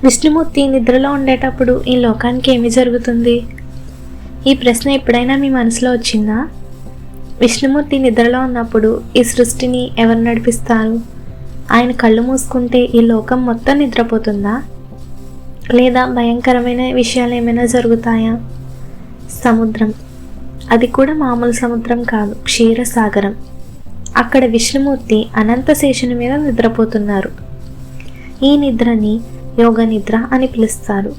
విష్ణుమూర్తి నిద్రలో ఉండేటప్పుడు ఈ లోకానికి ఏమి జరుగుతుంది? ఈ ప్రశ్న ఎప్పుడైనా మీ మనసులో వచ్చిందా? విష్ణుమూర్తి నిద్రలో ఉన్నప్పుడు ఈ సృష్టిని ఎవరు నడిపిస్తారు? ఆయన కళ్ళు మూసుకుంటే ఈ లోకం మొత్తం నిద్రపోతుందా? లేదా భయంకరమైన విషయాలు ఏమైనా జరుగుతాయా? సముద్రం, అది కూడా మామూలు సముద్రం కాదు, క్షీరసాగరం. అక్కడ విష్ణుమూర్తి అనంత శేషుని మీద నిద్రపోతున్నారు. ఈ నిద్రని యోగ నిద్ర అని పిలుస్తారు.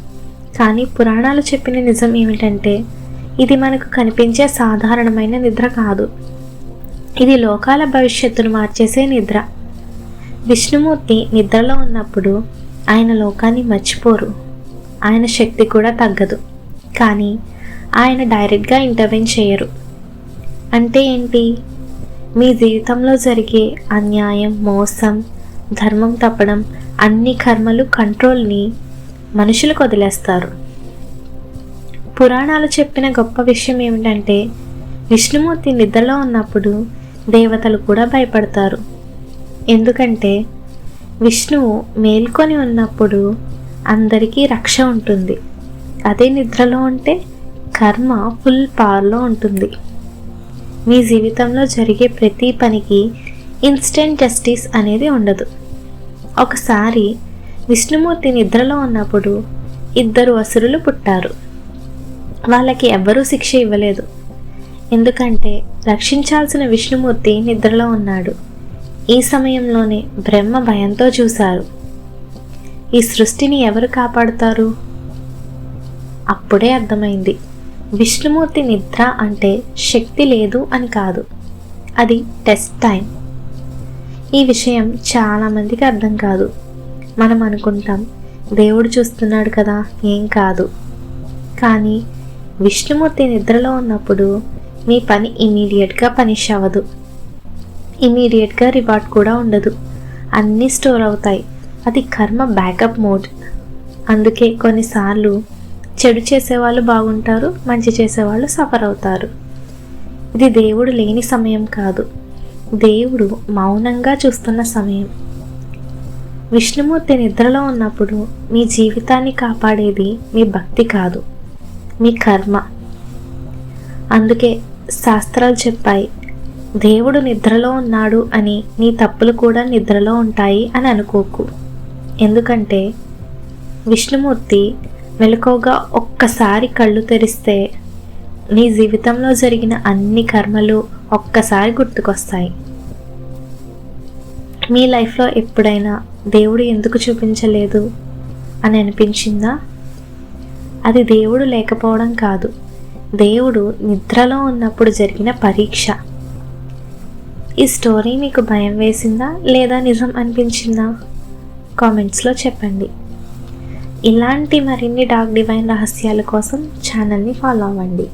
కానీ పురాణాలు చెప్పిన నిజం ఏమిటంటే ఇది మనకు కనిపించే సాధారణమైన నిద్ర కాదు. ఇది లోకాల భవిష్యత్తును మార్చేసే నిద్ర. విష్ణుమూర్తి నిద్రలో ఉన్నప్పుడు ఆయన లోకాన్ని మర్చిపోరు. ఆయన శక్తి కూడా తగ్గదు. కానీ ఆయన డైరెక్ట్గా ఇంటర్వెన్ చేయరు. అంటే ఏంటి? మీ జీవితంలో జరిగే అన్యాయం, మోసం, ధర్మం తప్పడం, అన్ని కర్మలు కంట్రోల్ని మనుషులకు వదిలేస్తారు. పురాణాలు చెప్పిన గొప్ప విషయం ఏమిటంటే విష్ణుమూర్తి నిద్రలో ఉన్నప్పుడు దేవతలు కూడా భయపడతారు. ఎందుకంటే విష్ణువు మేల్కొని ఉన్నప్పుడు అందరికీ రక్ష ఉంటుంది. అదే నిద్రలో ఉంటే కర్మ ఫుల్ పవర్లో ఉంటుంది. మీ జీవితంలో జరిగే ప్రతి పనికి ఇన్స్టెంట్ జస్టిస్ అనేది ఉండదు. ఒకసారి విష్ణుమూర్తి నిద్రలో ఉన్నప్పుడు 2 అసురులు పుట్టారు. వాళ్ళకి ఎవ్వరూ శిక్ష ఇవ్వలేదు. ఎందుకంటే రక్షించాల్సిన విష్ణుమూర్తి నిద్రలో ఉన్నాడు. ఈ సమయంలోనే బ్రహ్మ భయంతో చూశారు, ఈ సృష్టిని ఎవరు కాపాడుతారు? అప్పుడే అర్థమైంది, విష్ణుమూర్తి నిద్ర అంటే శక్తి లేదు అని కాదు, అది టెస్ట్ టైం. ఈ విషయం చాలామందికి అర్థం కాదు. మనం అనుకుంటాం దేవుడు చూస్తున్నాడు కదా, ఏం కాదు. కానీ విష్ణుమూర్తి నిద్రలో ఉన్నప్పుడు మీ పని ఇమీడియట్గా పనిష్ అవ్వదు. ఇమీడియట్గా రివార్డ్ కూడా ఉండదు. అన్నీ స్టోర్ అవుతాయి. అది కర్మ బ్యాకప్ మోడ్. అందుకే కొన్నిసార్లు చెడు చేసేవాళ్ళు బాగుంటారు, మంచి చేసేవాళ్ళు సఫర్ అవుతారు. ఇది దేవుడు లేని సమయం కాదు, దేవుడు మౌనంగా చూస్తున్న సమయం. విష్ణుమూర్తి నిద్రలో ఉన్నప్పుడు మీ జీవితాన్ని కాపాడేది మీ భక్తి కాదు, మీ కర్మ. అందుకే శాస్త్రాలు చెప్పాయి, దేవుడు నిద్రలో ఉన్నాడు అని నీ తప్పులు కూడా నిద్రలో ఉంటాయి అని అనుకోకు. ఎందుకంటే విష్ణుమూర్తి మెలకువగా ఒక్కసారి కళ్ళు తెరిస్తే నీ జీవితంలో జరిగిన అన్ని కర్మలు ఒక్కసారి గుర్తుకొస్తాయి. మీ లైఫ్లో ఎప్పుడైనా దేవుడు ఎందుకు చూపించలేదు అని అనిపించిందా? అది దేవుడు లేకపోవడం కాదు, దేవుడు నిద్రలో ఉన్నప్పుడు జరిగిన పరీక్ష. ఈ స్టోరీ మీకు భయం వేసిందా లేదా నిజం అనిపించిందా? కామెంట్స్లో చెప్పండి. ఇలాంటి మరిన్ని డార్క్ డివైన్ రహస్యాల కోసం ఛానల్ని ఫాలో అవ్వండి.